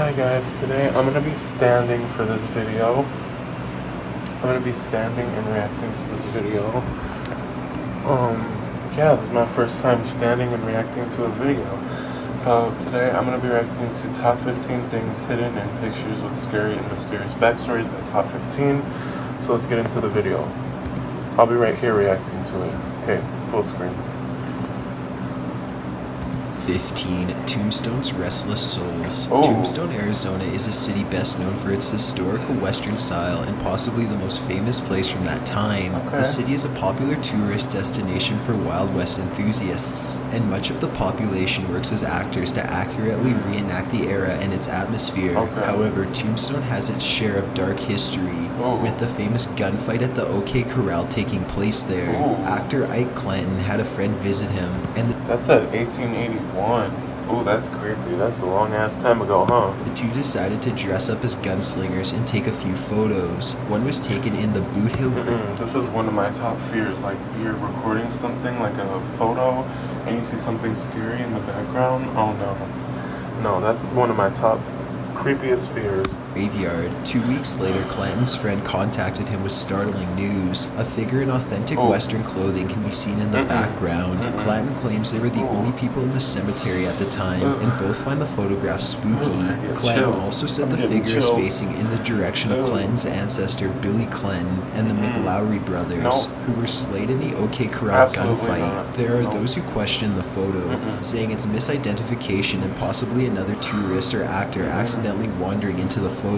Hi guys, today I'm going to be standing for this video. I'm going to be standing and reacting to this video. Yeah, this is my first time standing and reacting to a video. So today I'm going to be reacting to top 15 things hidden in pictures with scary and mysterious backstories by top 15. So let's get into the video. I'll be right here reacting to it. Okay, full screen. 15. Tombstone's Restless Souls. Oh. Tombstone, Arizona is a city best known for its historical western style and possibly the most famous place from that time. Okay. The city is a popular tourist destination for Wild West enthusiasts, and much of the population works as actors to accurately reenact the era and its atmosphere. Okay. However, Tombstone has its share of dark history, Oh. with the famous gunfight at the 𝐊-𝐏𝐻𝐿 taking place there. Oh. Actor 𝐊-𝐏𝐻𝐿 had a friend visit him, and That's at 1881. Oh, that's creepy. That's a long ass time ago, huh? the two decided to dress up as gunslingers and take a few photos. One was taken in the Boot Hill Creek. This is one of my top fears. Like, you're recording something, like a photo, and you see something scary in the background. Oh no. No, that's one of my top creepiest fears. Graveyard. 2 weeks later, Clanton's friend contacted him with startling news. A figure in authentic Oh. Western clothing can be seen in the background. Clanton claims they were the only people in the cemetery at the time, and both find the photograph spooky. get Clanton chills. also said I'm the getting figure is chills. facing in the direction of Clanton's ancestor Billy Clanton and the McLowry brothers, Nope. who were slain in the 𝐊-𝐾𝐄𝐏 Absolutely gunfight. not. There are Nope. those who question the photo, saying it's misidentification and possibly another tourist or actor accidentally wandering into the photo.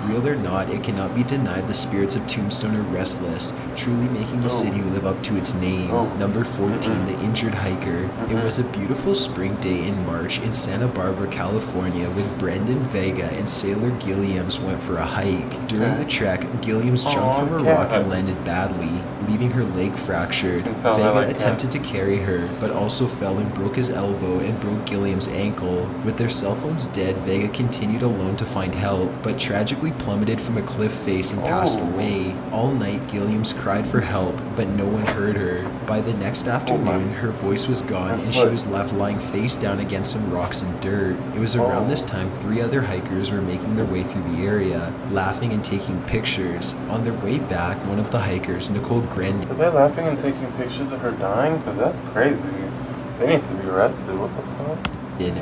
Real or not, it cannot be denied the spirits of Tombstone are restless, truly making the city live up to its name. Number 14, the injured hiker. It was a beautiful spring day in March in Santa Barbara, California, when Brendan Vega and sailor Gilliams went for a hike. During the trek, Gilliams jumped from a rock and landed badly, leaving her leg fractured. You can tell I Vega like attempted to carry her, but also fell and broke his elbow and broke Gilliam's ankle. With their cell phones dead, Vega continued alone to find help, but tragically plummeted from a cliff face and passed away. All night, Gilliams cried for help, but no one heard her. By the next afternoon, her voice was gone and she was left lying face down against some rocks and dirt. It was around this time 3 other hikers were making their way through the area, laughing and taking pictures. On their way back, one of the hikers, Nicole Grandi, Are they laughing and taking pictures of her dying? Because that's crazy. They need to be arrested. What the fuck?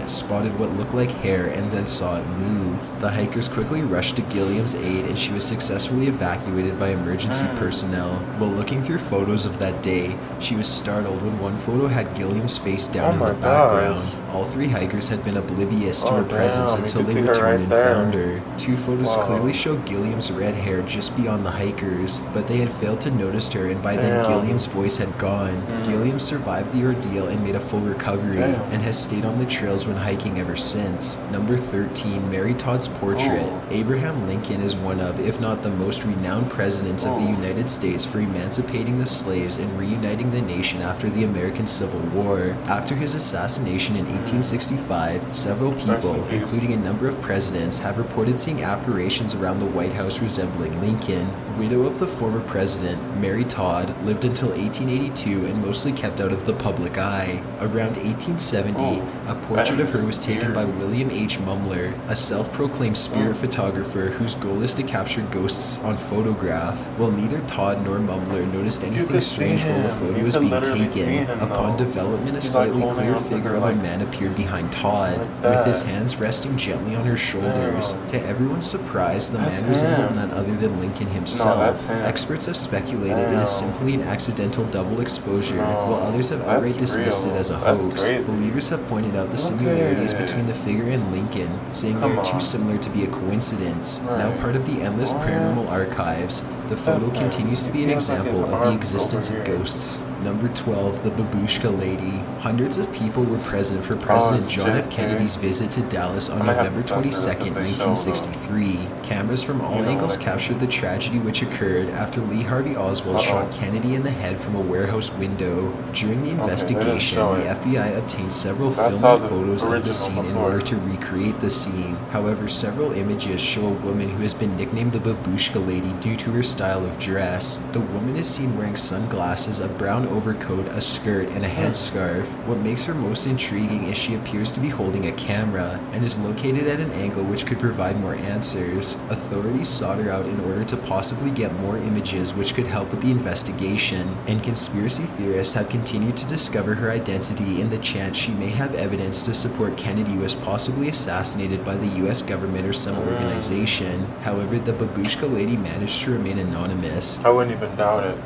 spotted what looked like hair and then saw it move. The hikers quickly rushed to Gilliam's aid and she was successfully evacuated by emergency personnel. While looking through photos of that day, she was startled when one photo had Gilliam's face down in the background. All 3 hikers had been oblivious to her presence until they returned and found her. 2 photos clearly show Gilliam's red hair just beyond the hikers, but they had failed to notice her, and by then Gilliam's voice had gone. Gilliam survived the ordeal and made a full recovery and has stayed on the trails when hiking ever since. Number 13, Mary Todd's portrait. Abraham Lincoln is one of, if not the most renowned presidents of the United States for emancipating the slaves and reuniting the nation after the American Civil War. After his assassination in 1865, several people, including a number of presidents, have reported seeing apparitions around the White House resembling Lincoln. Widow of the former president, Mary Todd lived until 1882 and mostly kept out of the public eye. Around 1870, a portrait of her was taken by William H. Mumler, a self-proclaimed spirit photographer whose goal is to capture ghosts on photograph. While neither Todd nor Mumler noticed anything strange while the photo was being taken, upon development a slightly clear figure of a man appeared behind Todd, with his hands resting gently on her shoulders. To everyone's surprise, the man resembled none other than Lincoln himself. Experts have speculated it is simply an accidental double exposure, while others have outright dismissed it as a hoax. Believers have pointed out the similarities between the figure and Lincoln, saying they are too similar to be a coincidence. Now part of the endless paranormal archives, the photo continues to be an example of the existence of ghosts. Number 12, the Babushka Lady. Hundreds of people were present for President John F. Kennedy's visit to Dallas on November 22, 1963. Cameras from all angles captured the tragedy which occurred after Lee Harvey Oswald shot Kennedy in the head from a warehouse window. During the investigation, the FBI obtained several film and photos of the scene in order to recreate the scene. However, several images show a woman who has been nicknamed the Babushka Lady due to her style of dress. The woman is seen wearing sunglasses, a brown overcoat, a skirt, and a headscarf. What makes her most intriguing is she appears to be holding a camera and is located at an angle which could provide more answers. Authorities sought her out in order to possibly get more images which could help with the investigation, and conspiracy theorists have continued to discover her identity in the chance she may have evidence to support Kennedy was possibly assassinated by the US government or some organization. However, the babushka lady managed to remain anonymous. I wouldn't even doubt it.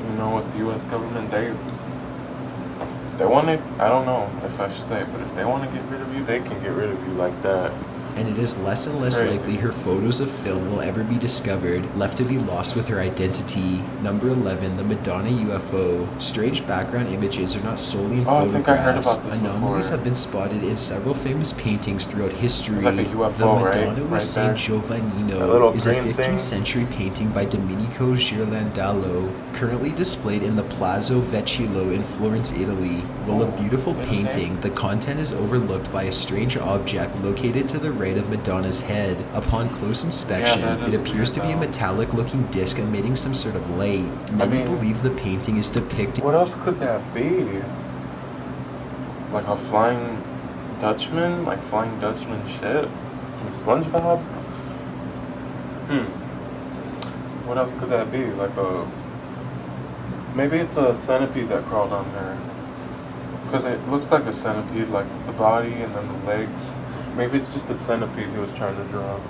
You know what, the US government, they want to, I don't know if I should say it, but if they want to get rid of you, they can get rid of you like that. And it is less and less likely her photos of film will ever be discovered, left to be lost with her identity. Number 11, the Madonna UFO. Strange background images are not solely in photographs. I think I heard about this Anomalies before. have been spotted in several famous paintings throughout history. It's like a UFO, the Madonna right? with Saint That Giovannino little is a green 15th thing. century painting by Domenico Ghirlandaio, currently displayed in the Palazzo Vecchio in Florence, Italy. While a beautiful painting, the content is overlooked by a strange object located to the right of Madonna's head. Upon close inspection, it appears to be a metallic-looking disc emitting some sort of light. Many believe the painting is depicting... What else could that be? Like a Flying Dutchman? Like Flying Dutchman shit? From SpongeBob? What else could that be? Like a... Maybe it's a centipede that crawled on her. Because it looks like a centipede, like the body and then the legs. Maybe it's just a centipede he was trying to draw.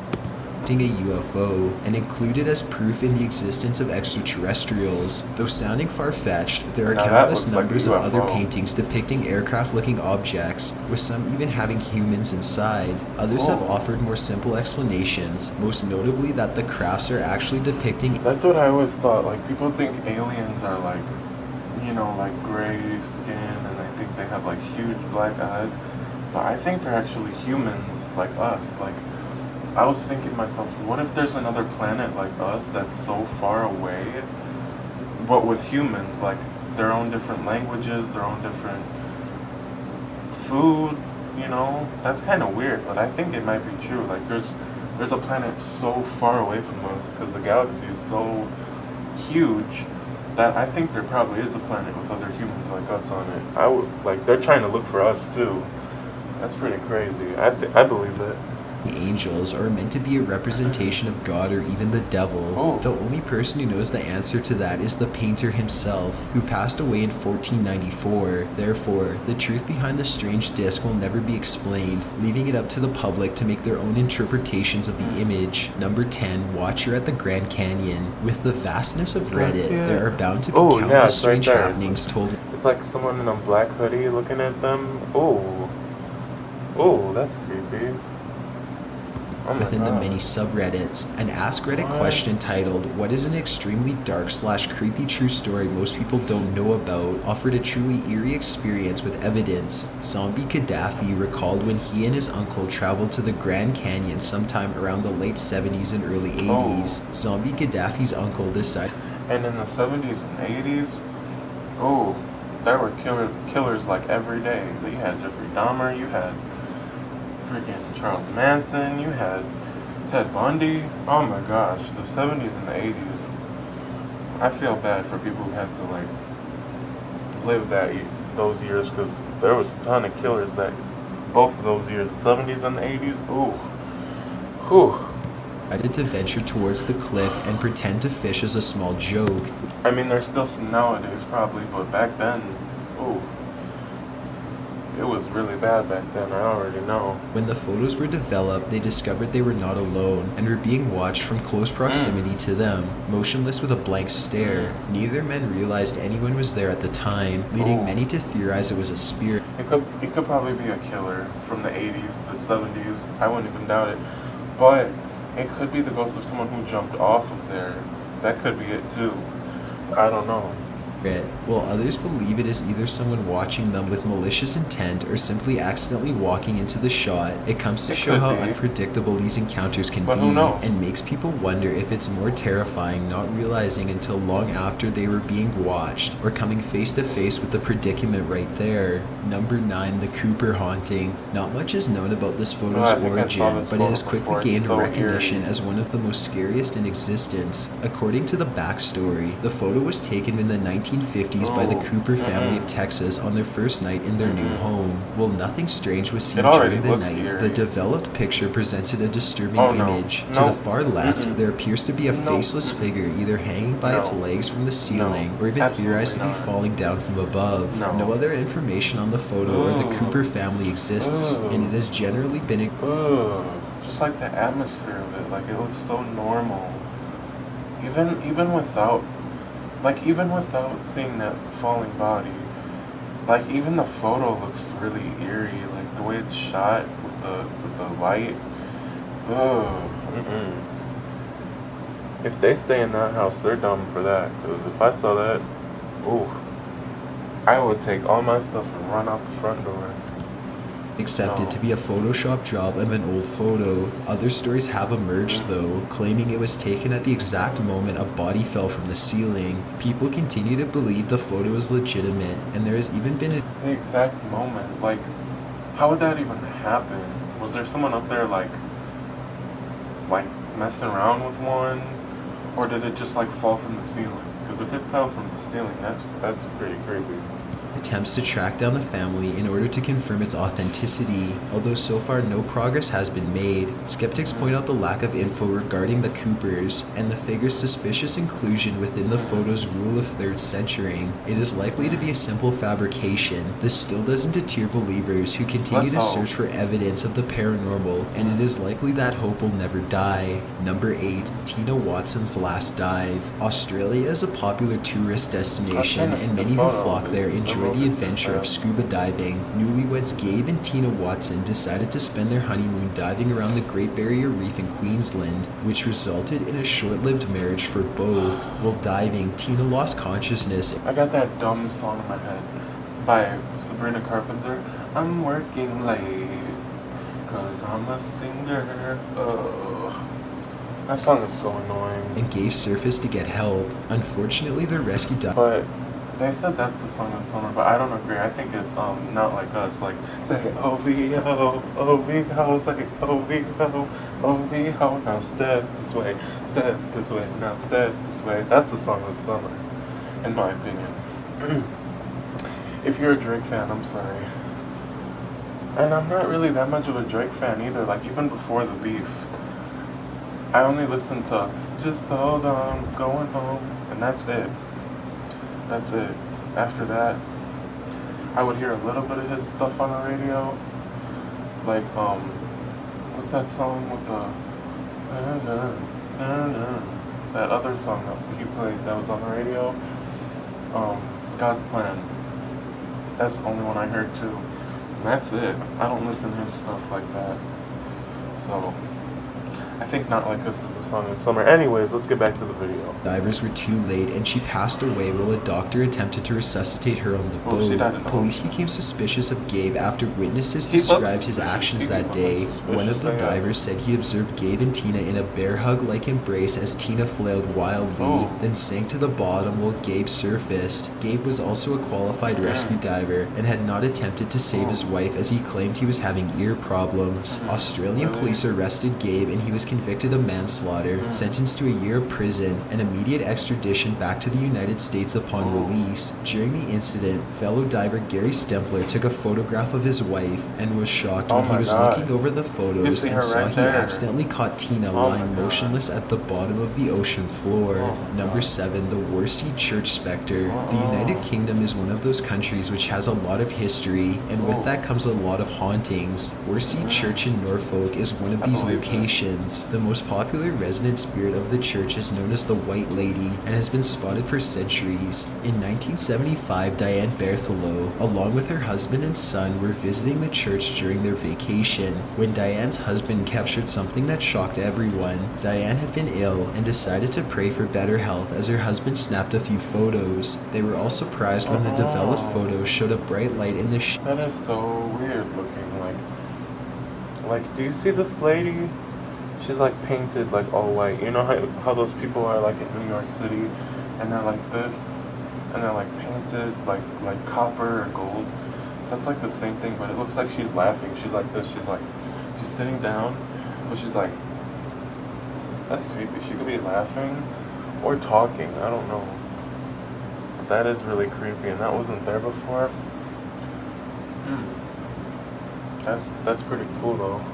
A UFO, and included as proof in the existence of extraterrestrials. Though sounding far-fetched, there are countless numbers of other paintings depicting aircraft-looking objects, with some even having humans inside. Others have offered more simple explanations, most notably that the crafts are actually depicting... That's what I always thought. Like, people think aliens are like, you know, like gray skin, and they think they have like huge black eyes. But I think they're actually humans like us. Like, I was thinking to myself, what if there's another planet like us that's so far away, but with humans, like their own different languages, their own different food, you know? That's kind of weird, but I think it might be true. Like, there's a planet so far away from us, because the galaxy is so huge, that I think there probably is a planet with other humans like us on it. Like, they're trying to look for us too. That's pretty crazy. I believe it. Angels are meant to be a representation of God or even the devil. The only person who knows the answer to that is the painter himself, who passed away in 1494. Therefore, the truth behind the strange disc will never be explained, leaving it up to the public to make their own interpretations of the image. Number 10, Watcher at the Grand Canyon. With the vastness of Reddit, there are bound to be countless strange happenings told. It's like someone in a black hoodie looking at them. Oh, that's creepy. Within the many subreddits, an Ask Reddit question titled, "What is an extremely dark/creepy true story most people don't know about?" offered a truly eerie experience with evidence. 𝐊-𝐏𝐿 recalled when he and his uncle traveled to the Grand Canyon sometime around the late 70s and early 80s. 𝐊-𝐏𝐿's uncle decided... And in the 70s and 80s, there were killers like every day. You had Jeffrey Dahmer, you had freaking Charles Manson, you had Ted Bundy. Oh my gosh, the 70s and the 80s. I feel bad for people who had to like live those years, because there was a ton of killers that both of those years, 70s and the 80s. Decided to venture towards the cliff and pretend to fish as a small joke. I mean, there's still some nowadays probably, but back then, it was really bad back then, I already know. When the photos were developed, they discovered they were not alone and were being watched from close proximity to them, motionless with a blank stare. Neither men realized anyone was there at the time, leading many to theorize it was a spirit. It could probably be a killer from the 80s, the 70s, I wouldn't even doubt it. But it could be the ghost of someone who jumped off of there. That could be it too. I don't know. While others believe it is either someone watching them with malicious intent or simply accidentally walking into the shot, it comes to show how unpredictable these encounters can be, and makes people wonder if it's more terrifying not realizing until long after they were being watched, or coming face to face with the predicament right there. Number 9, the Cooper haunting. Not much is known about this photo's origin, but it has quickly gained recognition as one of the most scariest in existence. According to the Backstory, the photo was taken in the 19 1950s by the Cooper family of Texas on their first night in their new home. Well, nothing strange was seen during the night. The developed picture presented a disturbing image. To the far left, there appears to be a faceless figure either hanging by its legs from the ceiling or even theorized to be falling down from above. No other information on the photo or the Cooper family exists, and it has generally been just like the atmosphere of it, like it looks so normal. Even without seeing that falling body, like even the photo looks really eerie, like the way it's shot with the light. If they stay in that house, they're dumb for that. Because if I saw that, I would take all my stuff and run out the front door. Accepted to be a Photoshop job of an old photo. Other stories have emerged though, claiming it was taken at the exact moment a body fell from the ceiling. People continue to believe the photo is legitimate, and there has even been the exact moment, like, how would that even happen? Was there someone up there like messing around with one? Or did it just like fall from the ceiling? Because if it fell from the ceiling, that's pretty creepy. Attempts to track down the family in order to confirm its authenticity. Although so far no progress has been made, skeptics point out the lack of info regarding the Coopers and the figure's suspicious inclusion within the photo's rule of third censoring. It is likely to be a simple fabrication. This still doesn't deter believers who continue to search for evidence of the paranormal, and it is likely that hope will never die. Number 8. Tina Watson's Last Dive. Australia is a popular tourist destination, and many who flock there enjoy the adventure of scuba diving. Newlyweds 𝐏 and Tina Watson decided to spend their honeymoon diving around the Great Barrier Reef in Queensland, which resulted in a short-lived marriage for both. While diving, Tina lost consciousness. I got that dumb song in my head by Sabrina Carpenter. I'm working late, 'cause I'm a singer. That song is so annoying. And gave surface to get help. Unfortunately, the rescue dive. But they said that's the song of the summer, but I don't agree. I think it's Not Like Us. Like, say OVO, OVO, say OVO, OVO. Now step this way, now step this way. That's the song of the summer, in my opinion. If you're a Drake fan, I'm sorry. And I'm not really that much of a Drake fan either. Like, even before the beef, I only listened to Just Hold On, Going Home, and that's it. That's it. After that, I would hear a little bit of his stuff on the radio. Like, what's that song with the that other song that he played that was on the radio? God's Plan. That's the only one I heard too. And that's it. I don't listen to his stuff like that. So I think Not Like Us is a song in summer. Anyways, let's get back to the video. Divers were too late, and she passed away while a doctor attempted to resuscitate her on the boat. Police became suspicious of 𝐏 after witnesses described his actions that day. One of the divers said he observed 𝐏 and Tina in a bear hug-like embrace as Tina flailed wildly, then sank to the bottom while 𝐏 surfaced. 𝐏 was also a qualified rescue diver and had not attempted to save his wife as he claimed he was having ear problems. Australian police arrested 𝐏 and he was convicted of manslaughter, sentenced to a year of prison, and immediate extradition back to the United States upon release. During the incident, fellow diver Gary Stempler took a photograph of his wife and was shocked when he was looking over the photos and saw he accidentally caught Tina lying motionless at the bottom of the ocean floor. Number 7. The Worsea Church Spectre. The United Kingdom is one of those countries which has a lot of history, and with that comes a lot of hauntings. Worsea Church in Norfolk is one of these locations. The most popular resident spirit of the church is known as the White Lady and has been spotted for centuries. In 1975, Diane Berthelot, along with her husband and son, were visiting the church during their vacation when Diane's husband captured something that shocked everyone. Diane had been ill and decided to pray for better health as her husband snapped a few photos. They were all surprised when the developed photos showed a bright light in the That is so weird looking. Like, do you see this lady? She's like painted like all white. You know how those people are like in New York City, and they're like this, and they're like painted like copper or gold. That's like the same thing, but it looks like she's laughing. She's like this. She's sitting down, but she's like, that's creepy. She could be laughing or talking. I don't know. That is really creepy, and that wasn't there before. That's pretty cool though.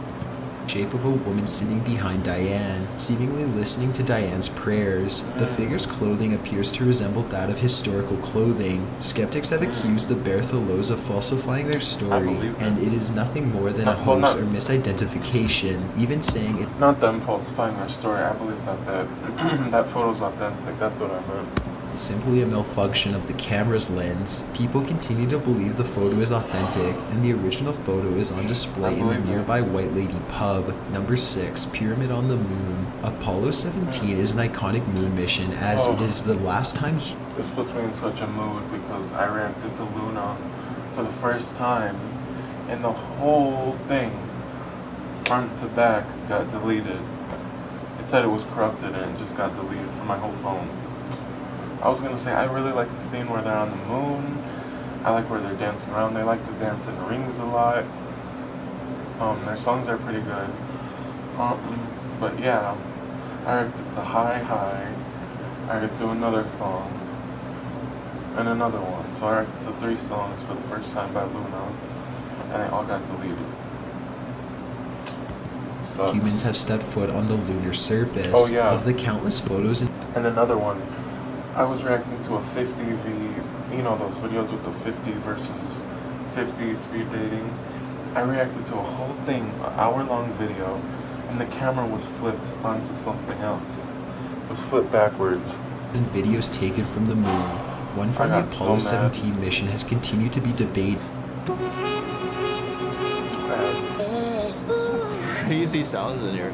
Shape of a woman sitting behind Diane, seemingly listening to Diane's prayers. The figure's clothing appears to resemble that of historical clothing. Skeptics have accused the Bartholos of falsifying their story, and it is nothing more than a hoax or misidentification, even saying it. Not them falsifying their story, I believe that that photo's authentic, that's what I meant. Simply a malfunction of the camera's lens. People continue to believe the photo is authentic, and the original photo is on display in the nearby White Lady pub. Number 6, Pyramid on the Moon. Apollo 17 is an iconic moon mission, as it is the last time. This puts me in such a mood because I reacted to Luna for the first time, and the whole thing, front to back, got deleted. It said it was corrupted and it just got deleted from my whole phone. I was gonna say, I really like the scene where they're on the moon. I like where they're dancing around. They like to dance in rings a lot. Their songs are pretty good. But yeah, I reacted to High High. I reacted to another song. And another one. So I reacted to 3 songs for the first time by Luna. And they all got deleted. Sucks. Humans have stepped foot on the lunar surface. Of the countless photos. And another one. I was reacting to a 50v, you know those videos with the 50 versus 50 speed dating. I reacted to a whole thing, an hour-long video, and the camera was flipped onto something else. It was flipped backwards. And videos taken from the moon. One from the Apollo 17 mission has continued to be debated. Crazy sounds in here.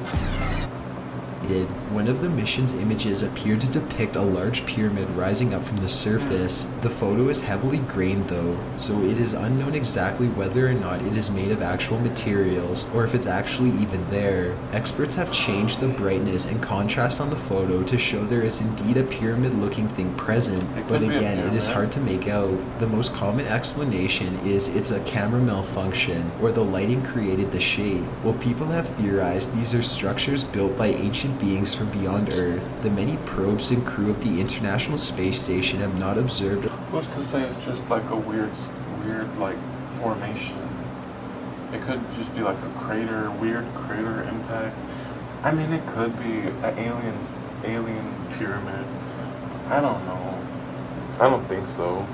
One of the mission's images appeared to depict a large pyramid rising up from the surface. The photo is heavily grained though, so it is unknown exactly whether or not it is made of actual materials, or if it's actually even there. Experts have changed the brightness and contrast on the photo to show there is indeed a pyramid-looking thing present, but again, it is hard to make out. The most common explanation is it's a camera malfunction, or the lighting created the shape. While people have theorized these are structures built by ancient beings from beyond Earth, the many probes and crew of the International Space Station have not observed. Who's to say it's just like a weird like formation? It could just be like a crater, weird crater impact. I mean, it could be an alien pyramid. I don't know. I don't think so.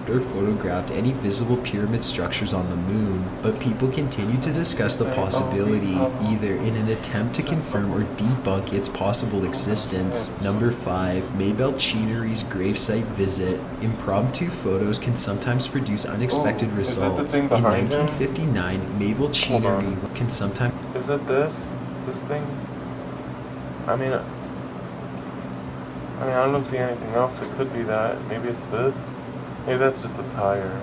Or photographed any visible pyramid structures on the moon, but people continue to discuss the possibility, either in an attempt to confirm or debunk its possible existence. Number 5, Mabel Chinery's gravesite visit. Impromptu photos can sometimes produce unexpected results. In 1959, Mabel Chinery can sometimes. Is it this thing? I mean, I don't see anything else. It could be that. Maybe it's this. Maybe that's just a tire,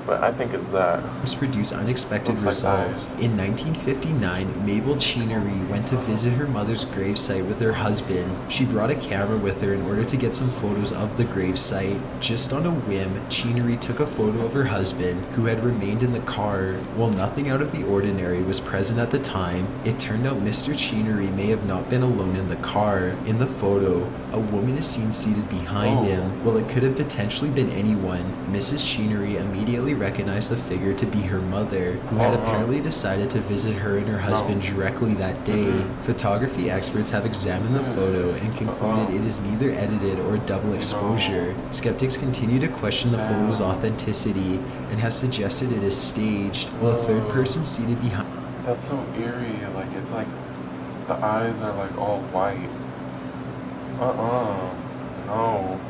but I think it's that. Produce unexpected results. In 1959, Mabel Chinery went to visit her mother's gravesite with her husband. She brought a camera with her in order to get some photos of the gravesite. Just on a whim, Chinery took a photo of her husband, who had remained in the car. While nothing out of the ordinary was present at the time, it turned out Mr. Chinery may have not been alone in the car. In the photo, a woman is seen seated behind him. While it could have potentially been anyone, Mrs. Chinery immediately recognized the figure to be her mother, who had apparently decided to visit her and her husband directly that day. Photography experts have examined the photo and concluded it is neither edited or double exposure. Skeptics continue to question the photo's authenticity and have suggested it is staged, while a third person seated behind. That's so eerie. Like, it's like the eyes are like all white. No.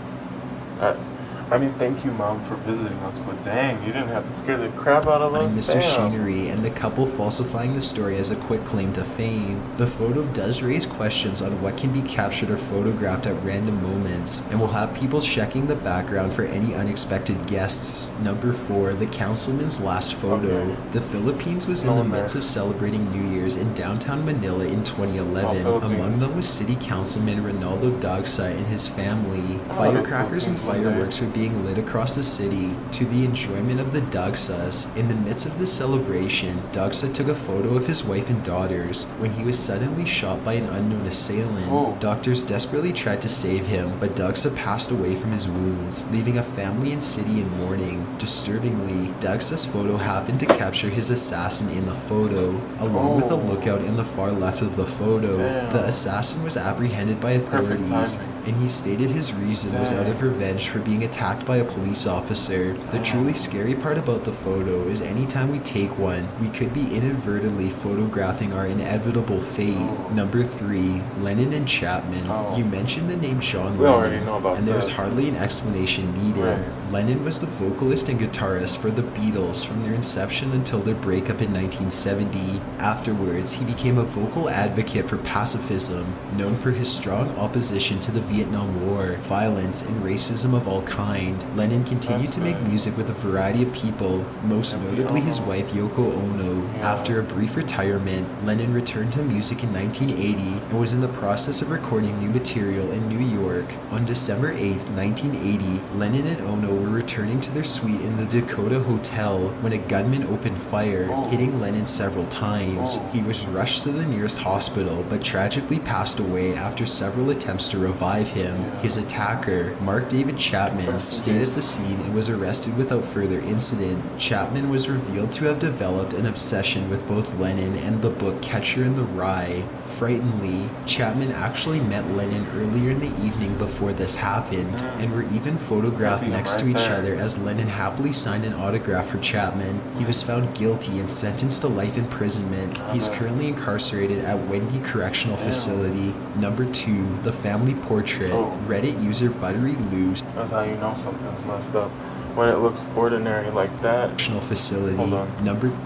I mean, thank you, Mom, for visiting us, but dang, you didn't have to scare the crap out of us. Mr. Chinery and the couple falsifying the story as a quick claim to fame. The photo does raise questions on what can be captured or photographed at random moments, and will have people checking the background for any unexpected guests. Number 4, the councilman's last photo. The Philippines was in the midst of celebrating New Year's in downtown Manila in 2011. Among them was City Councilman Ronaldo Dagsa and his family. Firecrackers and fireworks were being lit across the city to the enjoyment of the 𝐊𝐋𝐄s. In the midst of the celebration, 𝐊𝐋𝐄 took a photo of his wife and daughters when he was suddenly shot by an unknown assailant. Oh. Doctors desperately tried to save him, but 𝐊𝐋𝐄 passed away from his wounds, leaving a family and city in mourning. Disturbingly, 𝐊𝐋𝐄's photo happened to capture his assassin in the photo, along with a lookout in the far left of the photo. Damn. The assassin was apprehended by authorities, and he stated his reason was out of revenge for being attacked by a police officer. The truly scary part about the photo is anytime we take one, we could be inadvertently photographing our inevitable fate. Number 3, Lennon and Chapman. You mentioned the name John We already Lennon, know about and there's this. hardly an explanation needed. Right. Lennon was the vocalist and guitarist for the Beatles from their inception until their breakup in 1970. Afterwards, he became a vocal advocate for pacifism, known for his strong opposition to the Vietnam War, violence, and racism of all kind. Lennon continued to make music with a variety of people, most notably his wife Yoko Ono. After a brief retirement, Lennon returned to music in 1980 and was in the process of recording new material in New York. On December 8, 1980, Lennon and Ono were returning to their suite in the Dakota Hotel when a gunman opened fire, hitting Lennon several times. He was rushed to the nearest hospital, but tragically passed away after several attempts to revive him. His attacker, Mark David Chapman, stayed at the scene and was arrested without further incident. Chapman was revealed to have developed an obsession with both Lennon and the book Catcher in the Rye. Frighteningly, Chapman actually met Lennon earlier in the evening before this happened, and were even photographed next to each other as Lennon happily signed an autograph for Chapman. He was found guilty and sentenced to life imprisonment. He's currently incarcerated at 𝐊 Correctional Facility. Number 2, the family portrait. Reddit user Buttery Loose. That's how you know something's messed up. When it looks ordinary like that. Correctional Facility. Hold on.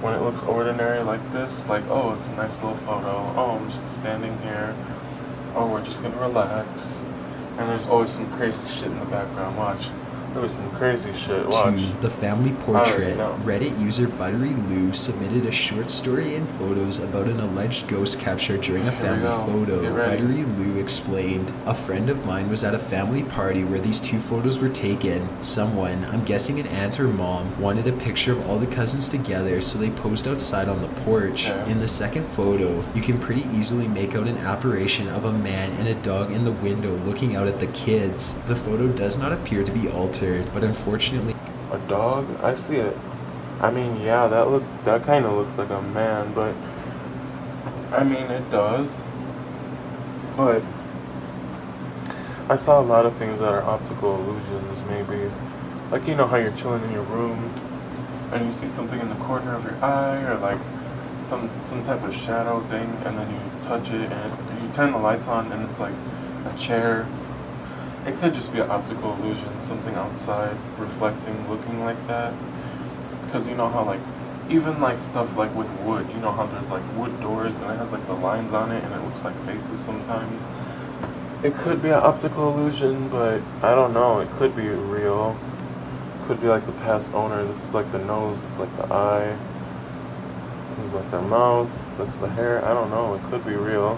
When it looks ordinary like this, like, oh, it's a nice little photo. Oh, I'm just standing here. Oh, we're just gonna relax. And there's always some crazy shit in the background. Watch. There was some crazy shit. Watch. 2, the family portrait. Reddit user Buttery Lou submitted a short story and photos about an alleged ghost capture during a family photo. Buttery Lou explained, "A friend of mine was at a family party where these 2 photos were taken. Someone, I'm guessing an aunt or mom, wanted a picture of all the cousins together, so they posed outside on the porch. In the second photo, you can pretty easily make out an apparition of a man and a dog in the window looking out at the kids. The photo does not appear to be altered, but unfortunately..." A dog? I see it. I mean, yeah, that kind of looks like a man, but I mean, it does. But I saw a lot of things that are optical illusions, maybe. Like, you know how you're chilling in your room and you see something in the corner of your eye, or like some type of shadow thing, and then you touch it and you turn the lights on and it's like a chair. It could just be an optical illusion, something outside reflecting, looking like that. Because you know how, like, even like stuff like with wood, you know how there's like wood doors and it has like the lines on it and it looks like faces sometimes. It could be an optical illusion, but I don't know. It could be real. Could be like the past owner. This is like the nose, it's like the eye. This is like their mouth, that's the hair. I don't know. It could be real.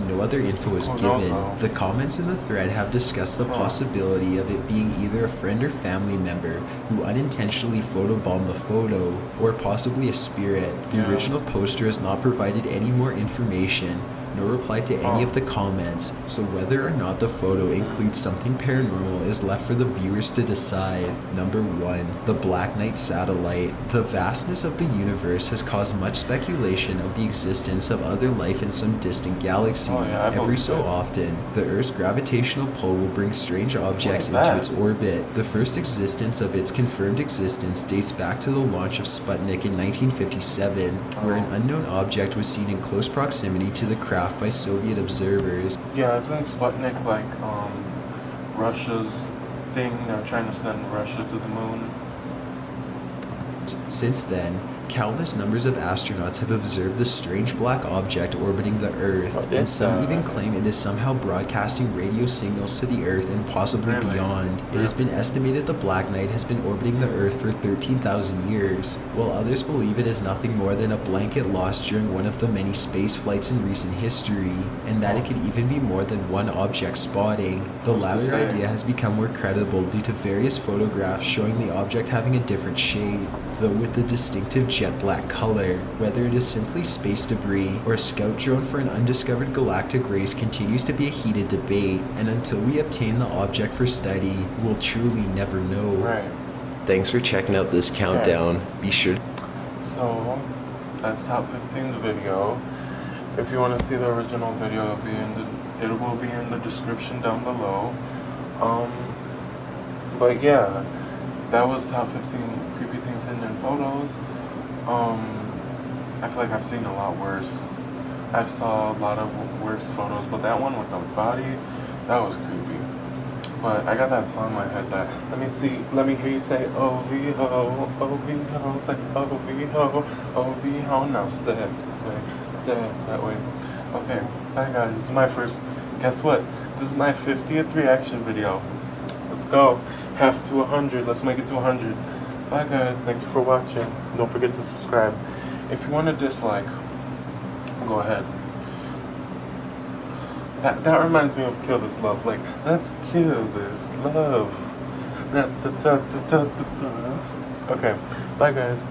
No other info is given. The comments in the thread have discussed the possibility of it being either a friend or family member who unintentionally photobombed the photo, or possibly a spirit. The original poster has not provided any more information, nor replied to any of the comments, so whether or not the photo includes something paranormal is left for the viewers to decide. Number 1, the Black Knight satellite. The vastness of the universe has caused much speculation of the existence of other life in some distant galaxy. Every so often, the Earth's gravitational pull will bring strange objects into its orbit. The first existence of its confirmed existence dates back to the launch of Sputnik in 1957, where an unknown object was seen in close proximity to the craft by Soviet observers. Yeah, isn't Sputnik like Russia's thing? They're trying to send Russia to the moon. Since then, Countless numbers of astronauts have observed the strange black object orbiting the Earth, and some even claim it is somehow broadcasting radio signals to the Earth and possibly beyond. It has been estimated the Black Knight has been orbiting the Earth for 13,000 years, while others believe it is nothing more than a blanket lost during one of the many space flights in recent history, and that it could even be more than one object spotting. The latter idea has become more credible due to various photographs showing the object having a different shape, though with the distinctive jet black color. Whether it is simply space debris or a scout drone for an undiscovered galactic race continues to be a heated debate, and until we obtain the object for study, we'll truly never know. Right. Thanks for checking out this countdown. Be sure. So, that's top 15's video. If you want to see the original video, it will be in the description down below. But yeah, that was top 15 creepy things hidden in photos. I feel like I've seen a lot worse. I've saw a lot of worse photos, but that one with the body, that was creepy. But I got that song in my head that, let me hear you say, oh-vee-ho, oh-vee-ho, say, oh-vee-ho, oh-vee-ho, now step this way, step that way. Okay, bye guys, this is my first, guess what? This is my 50th reaction video. Let's go. Half to 100, let's make it to 100. Bye guys, thank you for watching. Don't forget to subscribe. If you want to dislike, go ahead. That reminds me of Kill This Love. Like, let's kill this love. Okay, bye guys.